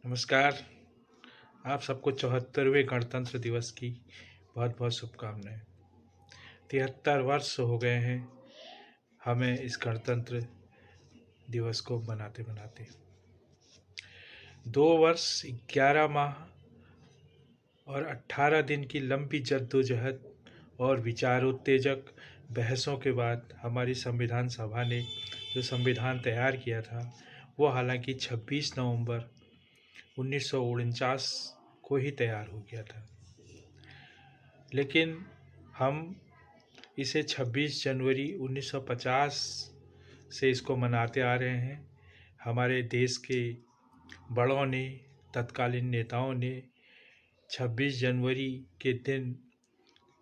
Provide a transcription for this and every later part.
नमस्कार। आप सबको 74वें गणतंत्र दिवस की बहुत बहुत शुभकामनाएं। 73 वर्ष हो गए हैं हमें इस गणतंत्र दिवस को मनाते मनाते। 2 वर्ष 11 माह और 18 दिन की लंबी जद्दोजहद और विचारोत्तेजक बहसों के बाद हमारी संविधान सभा ने जो संविधान तैयार किया था वो हालांकि 26 नवंबर 1949 को ही तैयार हो गया था, लेकिन हम इसे 26 जनवरी 1950 से इसको मनाते आ रहे हैं। हमारे देश के बड़ों ने, तत्कालीन नेताओं ने 26 जनवरी के दिन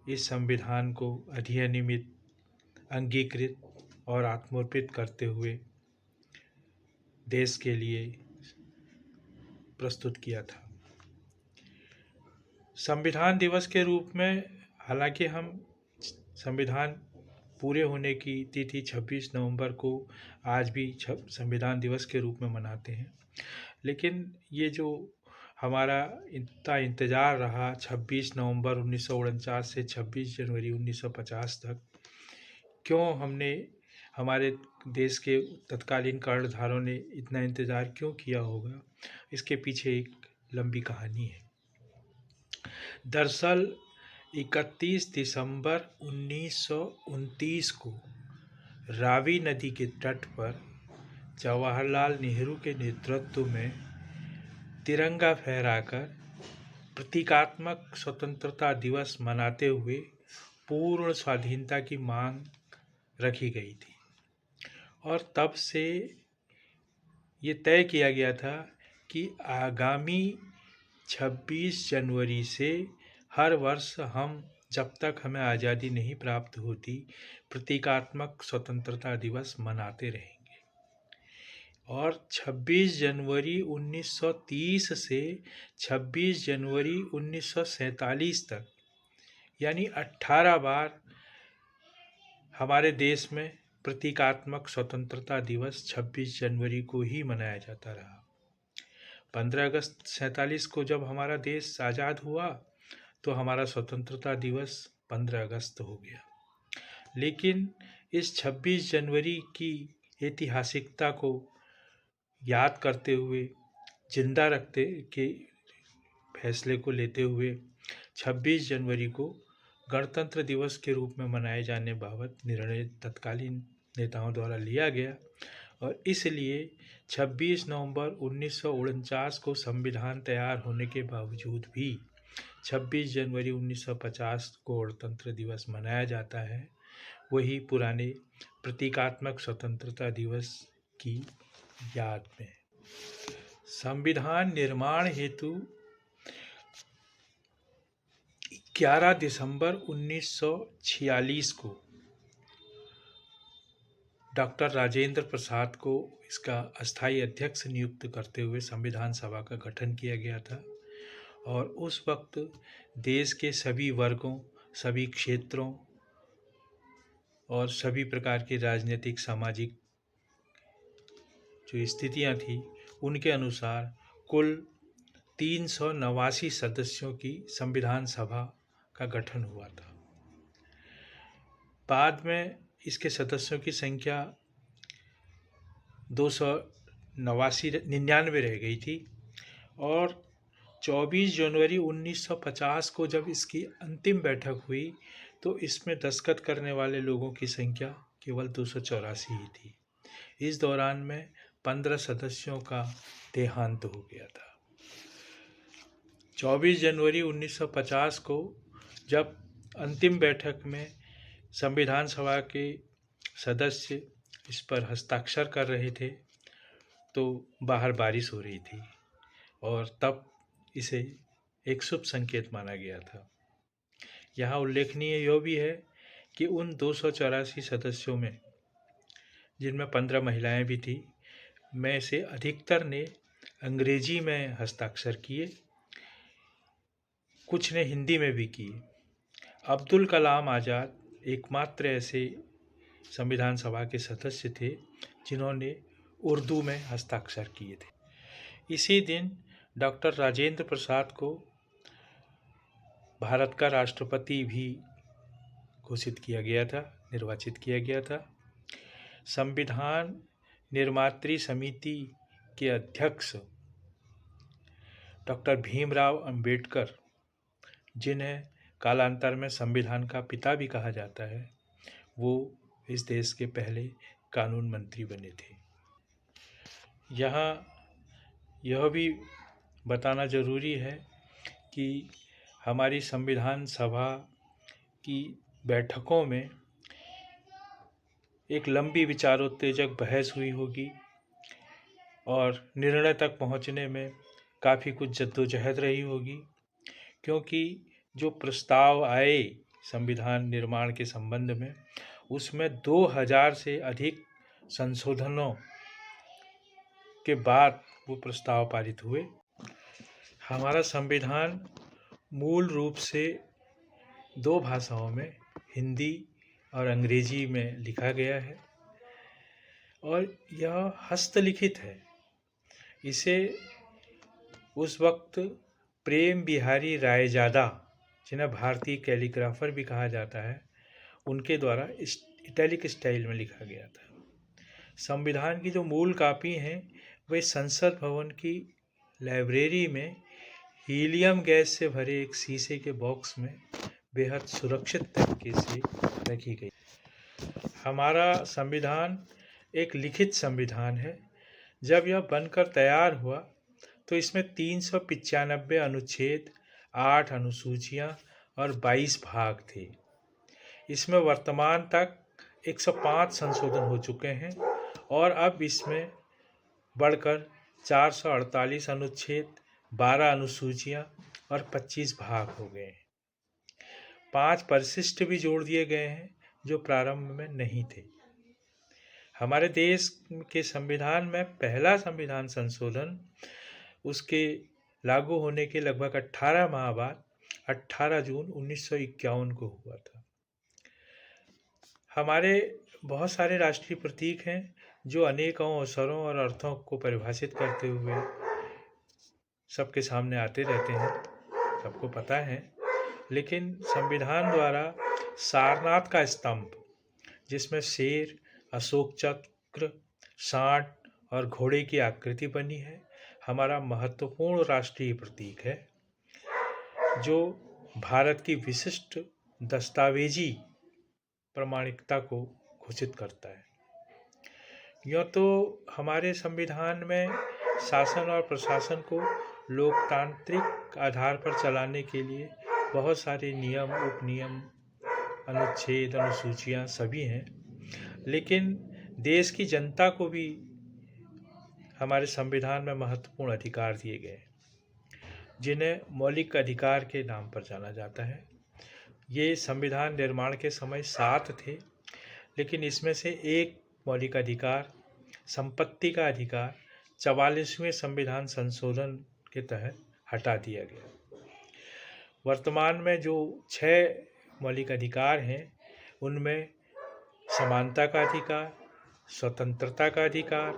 इस संविधान को अधिनियमित, अंगीकृत और आत्मर्पित करते हुए देश के लिए प्रस्तुत किया था। संविधान दिवस के रूप में हालांकि हम संविधान पूरे होने की तिथि 26 नवंबर को आज भी संविधान दिवस के रूप में मनाते हैं, लेकिन ये जो हमारा इतना इंतज़ार रहा 26 नवंबर 1949 से 26 जनवरी 1950 तक, क्यों हमने, हमारे देश के तत्कालीन कर्णधारों ने इतना इंतज़ार क्यों किया होगा, इसके पीछे एक लंबी कहानी है। दरअसल 31 दिसंबर 1929 को रावी नदी के तट पर जवाहरलाल नेहरू के नेतृत्व में तिरंगा फहराकर प्रतीकात्मक स्वतंत्रता दिवस मनाते हुए पूर्ण स्वाधीनता की मांग रखी गई थी और तब से ये तय किया गया था कि आगामी 26 जनवरी से हर वर्ष हम, जब तक हमें आज़ादी नहीं प्राप्त होती, प्रतीकात्मक स्वतंत्रता दिवस मनाते रहेंगे। और 26 जनवरी 1930 से 26 जनवरी 1947 तक, यानी 18 बार हमारे देश में प्रतीकात्मक स्वतंत्रता दिवस 26 जनवरी को ही मनाया जाता रहा। 15 अगस्त 47 को जब हमारा देश आज़ाद हुआ तो हमारा स्वतंत्रता दिवस 15 अगस्त हो गया, लेकिन इस 26 जनवरी की ऐतिहासिकता को याद करते हुए, जिंदा रखते के फैसले को लेते हुए 26 जनवरी को गणतंत्र दिवस के रूप में मनाए जाने बाबत निर्णय तत्कालीन नेताओं द्वारा लिया गया और इसलिए 26 नवंबर 1949 को संविधान तैयार होने के बावजूद भी 26 जनवरी 1950 को गणतंत्र दिवस मनाया जाता है, वही पुराने प्रतीकात्मक स्वतंत्रता दिवस की याद में। संविधान निर्माण हेतु 11 दिसंबर 1946 को डॉक्टर राजेंद्र प्रसाद को इसका अस्थायी अध्यक्ष नियुक्त करते हुए संविधान सभा का गठन किया गया था और उस वक्त देश के सभी वर्गों, सभी क्षेत्रों और सभी प्रकार की राजनीतिक, सामाजिक जो स्थितियां थी, उनके अनुसार कुल 389 सदस्यों की संविधान सभा का गठन हुआ था। बाद में इसके सदस्यों की संख्या 299 रह गई थी और 24 जनवरी 1950 को जब इसकी अंतिम बैठक हुई तो इसमें दस्तखत करने वाले लोगों की संख्या केवल 284 ही थी। इस दौरान में 15 सदस्यों का देहांत हो गया था। 24 जनवरी 1950 को जब अंतिम बैठक में संविधान सभा के सदस्य इस पर हस्ताक्षर कर रहे थे तो बाहर बारिश हो रही थी और तब इसे एक शुभ संकेत माना गया था। यहाँ उल्लेखनीय यह भी है कि उन 284 सदस्यों में, जिनमें 15 महिलाएं भी थी, में से अधिकतर ने अंग्रेजी में हस्ताक्षर किए, कुछ ने हिंदी में भी किए। अब्दुल कलाम आज़ाद एकमात्र ऐसे संविधान सभा के सदस्य थे जिन्होंने उर्दू में हस्ताक्षर किए थे। इसी दिन डॉक्टर राजेंद्र प्रसाद को भारत का राष्ट्रपति भी घोषित किया गया था, निर्वाचित किया गया था। संविधान निर्मात्री समिति के अध्यक्ष डॉक्टर भीमराव अंबेडकर, जिन्हें कालांतर में संविधान का पिता भी कहा जाता है, वो इस देश के पहले कानून मंत्री बने थे। यहाँ यह भी बताना ज़रूरी है कि हमारी संविधान सभा की बैठकों में एक लंबी विचारोत्तेजक बहस हुई होगी और निर्णय तक पहुंचने में काफ़ी कुछ जद्दोजहद रही होगी, क्योंकि जो प्रस्ताव आए संविधान निर्माण के संबंध में, उसमें 2000 से अधिक संशोधनों के बाद वो प्रस्ताव पारित हुए। हमारा संविधान मूल रूप से 2 भाषाओं में, हिंदी और अंग्रेजी में लिखा गया है और यह हस्तलिखित है। इसे उस वक्त प्रेम बिहारी रायजादा, जिन्हें भारतीय कैलीग्राफर भी कहा जाता है, उनके द्वारा इटैलिक स्टाइल में लिखा गया था। संविधान की जो मूल कापी हैं वे संसद भवन की लाइब्रेरी में हीलियम गैस से भरे एक शीशे के बॉक्स में बेहद सुरक्षित तरीके से रखी गई। हमारा संविधान एक लिखित संविधान है। जब यह बनकर तैयार हुआ तो इसमें 395 अनुच्छेद, 8 अनुसूचियां और 22 भाग थे। इसमें वर्तमान तक 105 संशोधन हो चुके हैं और अब इसमें बढ़कर 448 अनुच्छेद, 12 अनुसूचियां और 25 भाग हो गए हैं। 5 परिशिष्ट भी जोड़ दिए गए हैं जो प्रारंभ में नहीं थे। हमारे देश के संविधान में पहला संविधान संशोधन उसके लागू होने के लगभग 18 माह बाद 18 जून 1951 को हुआ था। हमारे बहुत सारे राष्ट्रीय प्रतीक हैं जो अनेकों अवसरों और अर्थों को परिभाषित करते हुए सबके सामने आते रहते हैं, सबको पता है। लेकिन संविधान द्वारा सारनाथ का स्तंभ, जिसमें शेर, अशोक चक्र, सांड और घोड़े की आकृति बनी है, हमारा महत्वपूर्ण राष्ट्रीय प्रतीक है जो भारत की विशिष्ट दस्तावेजी प्रामाणिकता को घोषित करता है। यूँ तो हमारे संविधान में शासन और प्रशासन को लोकतांत्रिक आधार पर चलाने के लिए बहुत सारे नियम, उपनियम, अनुच्छेद, अनुसूचियाँ सभी हैं, लेकिन देश की जनता को भी हमारे संविधान में महत्वपूर्ण अधिकार दिए गए, जिन्हें मौलिक अधिकार के नाम पर जाना जाता है। ये संविधान निर्माण के समय 7 थे, लेकिन इसमें से एक मौलिक अधिकार, संपत्ति का अधिकार, 44वें संविधान संशोधन के तहत हटा दिया गया। वर्तमान में जो 6 मौलिक अधिकार हैं, उनमें समानता का अधिकार, स्वतंत्रता का अधिकार,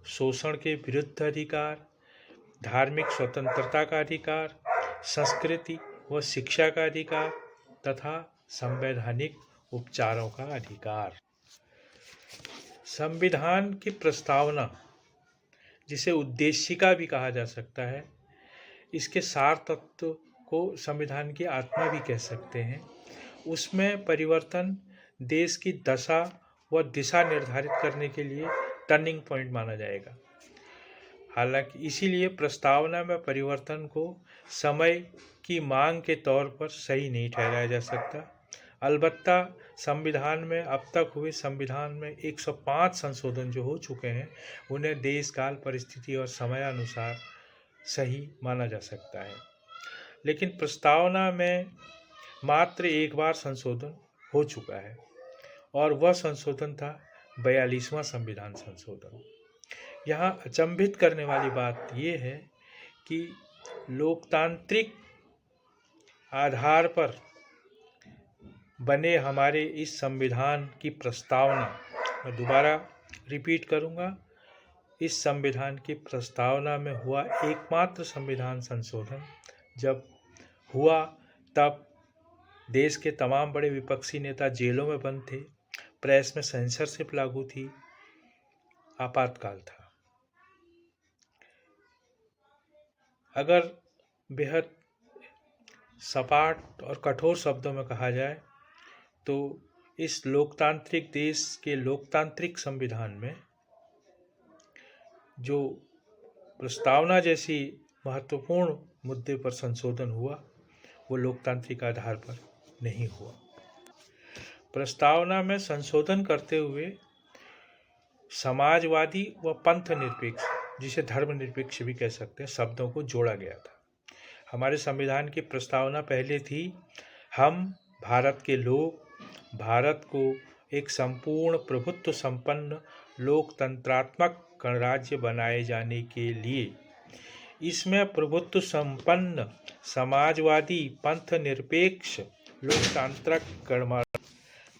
शोषण के विरुद्ध अधिकार, धार्मिक स्वतंत्रता का अधिकार, संस्कृति व शिक्षा का अधिकार तथा संवैधानिक उपचारों का अधिकार। संविधान की प्रस्तावना, जिसे उद्देशिका भी कहा जा सकता है, इसके सार तत्व को संविधान की आत्मा भी कह सकते हैं। उसमें परिवर्तन देश की दशा व दिशा निर्धारित करने के लिए टर्निंग पॉइंट माना जाएगा। हालांकि इसीलिए प्रस्तावना में परिवर्तन को समय की मांग के तौर पर सही नहीं ठहराया जा सकता। अलबत्ता संविधान में अब तक हुए संविधान में 105 संशोधन जो हो चुके हैं, उन्हें देश काल परिस्थिति और समयानुसार सही माना जा सकता है। लेकिन प्रस्तावना में मात्र एक बार संशोधन हो चुका है और वह संशोधन था 42वां संविधान संशोधन। यहाँ अचंभित करने वाली बात यह है कि लोकतांत्रिक आधार पर बने हमारे इस संविधान की प्रस्तावना, मैं दोबारा रिपीट करूँगा, इस संविधान की प्रस्तावना में हुआ एकमात्र संविधान संशोधन। जब हुआ तब देश के तमाम बड़े विपक्षी नेता जेलों में बंद थे, प्रेस में सेंसरशिप लागू थी, आपातकाल था। अगर बेहद सपाट और कठोर शब्दों में कहा जाए तो इस लोकतांत्रिक देश के लोकतांत्रिक संविधान में जो प्रस्तावना जैसी महत्वपूर्ण मुद्दे पर संशोधन हुआ वो लोकतांत्रिक आधार पर नहीं हुआ। प्रस्तावना में संशोधन करते हुए समाजवादी व पंथ निरपेक्ष, जिसे धर्मनिरपेक्ष भी कह सकते हैं, शब्दों को जोड़ा गया था। हमारे संविधान की प्रस्तावना पहले थी, हम भारत के लोग भारत को एक संपूर्ण प्रभुत्व संपन्न लोकतंत्रात्मक गणराज्य बनाए जाने के लिए इसमें प्रभुत्व संपन्न समाजवादी पंथ निरपेक्ष लोकतांत्रिक गणराज्य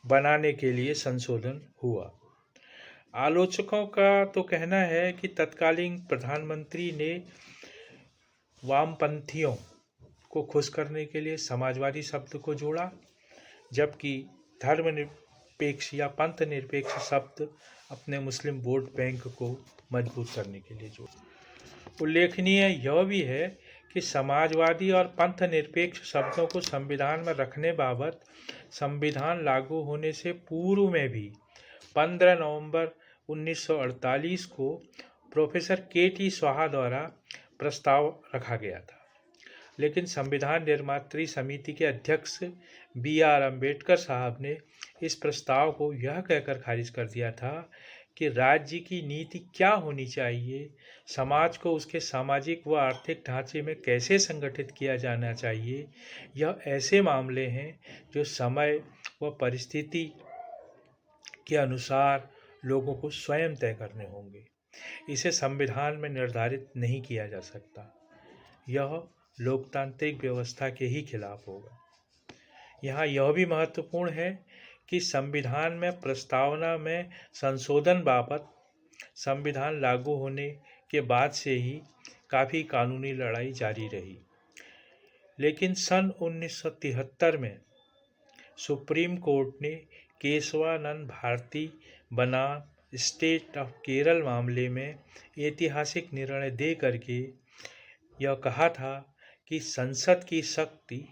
बनाने के लिए संशोधन हुआ। आलोचकों का तो कहना है कि तत्कालीन प्रधानमंत्री ने वामपंथियों को खुश करने के लिए समाजवादी शब्द को जोड़ा, जबकि धर्मनिरपेक्ष या पंथ निरपेक्ष शब्द अपने मुस्लिम वोट बैंक को मजबूत करने के लिए जोड़ा। उल्लेखनीय यह भी है कि समाजवादी और पंथ निरपेक्ष शब्दों को संविधान में रखने बाबत संविधान लागू होने से पूर्व में भी 15 नवंबर 1948 को प्रोफेसर के.टी. स्वाहा द्वारा प्रस्ताव रखा गया था, लेकिन संविधान निर्मात्री समिति के अध्यक्ष B.R. अम्बेडकर साहब ने इस प्रस्ताव को यह कहकर खारिज कर दिया था कि राज्य की नीति क्या होनी चाहिए, समाज को उसके सामाजिक व आर्थिक ढांचे में कैसे संगठित किया जाना चाहिए, यह ऐसे मामले हैं जो समय व परिस्थिति के अनुसार लोगों को स्वयं तय करने होंगे। इसे संविधान में निर्धारित नहीं किया जा सकता। यह लोकतांत्रिक व्यवस्था के ही खिलाफ होगा। यहाँ यह भी महत्वपूर्ण है कि संविधान में प्रस्तावना में संशोधन बाबत संविधान लागू होने के बाद से ही काफ़ी कानूनी लड़ाई जारी रही, लेकिन सन 1973 में सुप्रीम कोर्ट ने केशवानंद भारती बनाम स्टेट ऑफ केरल मामले में ऐतिहासिक निर्णय दे करके यह कहा था कि संसद की शक्ति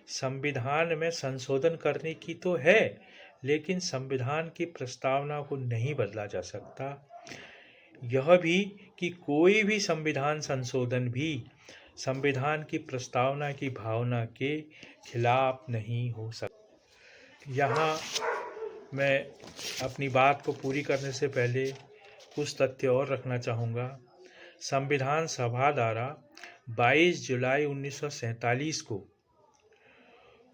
संविधान में संशोधन करने की तो है, लेकिन संविधान की प्रस्तावना को नहीं बदला जा सकता। यह भी कि कोई भी संविधान संशोधन भी संविधान की प्रस्तावना की भावना के खिलाफ नहीं हो सकता। यहाँ मैं अपनी बात को पूरी करने से पहले कुछ तथ्य और रखना चाहूँगा। संविधान सभा द्वारा 22 जुलाई 1947 को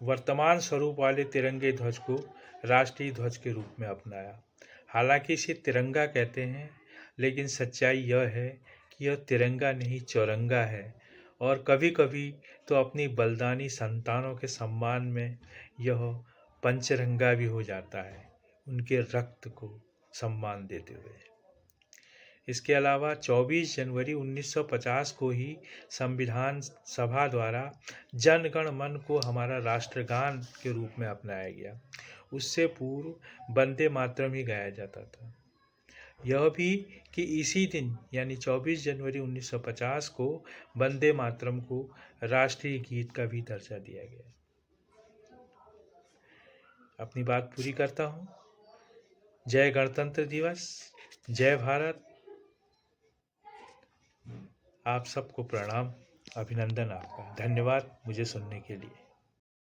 वर्तमान स्वरूप वाले तिरंगे ध्वज को राष्ट्रीय ध्वज के रूप में अपनाया। हालांकि इसे तिरंगा कहते हैं, लेकिन सच्चाई यह है कि यह तिरंगा नहीं चौरंगा है, और कभी कभी तो अपनी बलिदानी संतानों के सम्मान में यह पंचरंगा भी हो जाता है, उनके रक्त को सम्मान देते हुए। इसके अलावा 24 जनवरी 1950 को ही संविधान सभा द्वारा जन गण मन को हमारा राष्ट्रगान के रूप में अपनाया गया। उससे पूर्व वंदे मातरम ही गाया जाता था। यह भी कि इसी दिन यानी 24 जनवरी 1950 को वंदे मातरम को राष्ट्रीय गीत का भी दर्जा दिया गया। अपनी बात पूरी करता हूँ। जय गणतंत्र दिवस, जय भारत। आप सबको प्रणाम, अभिनंदन आपका। धन्यवाद मुझे सुनने के लिए।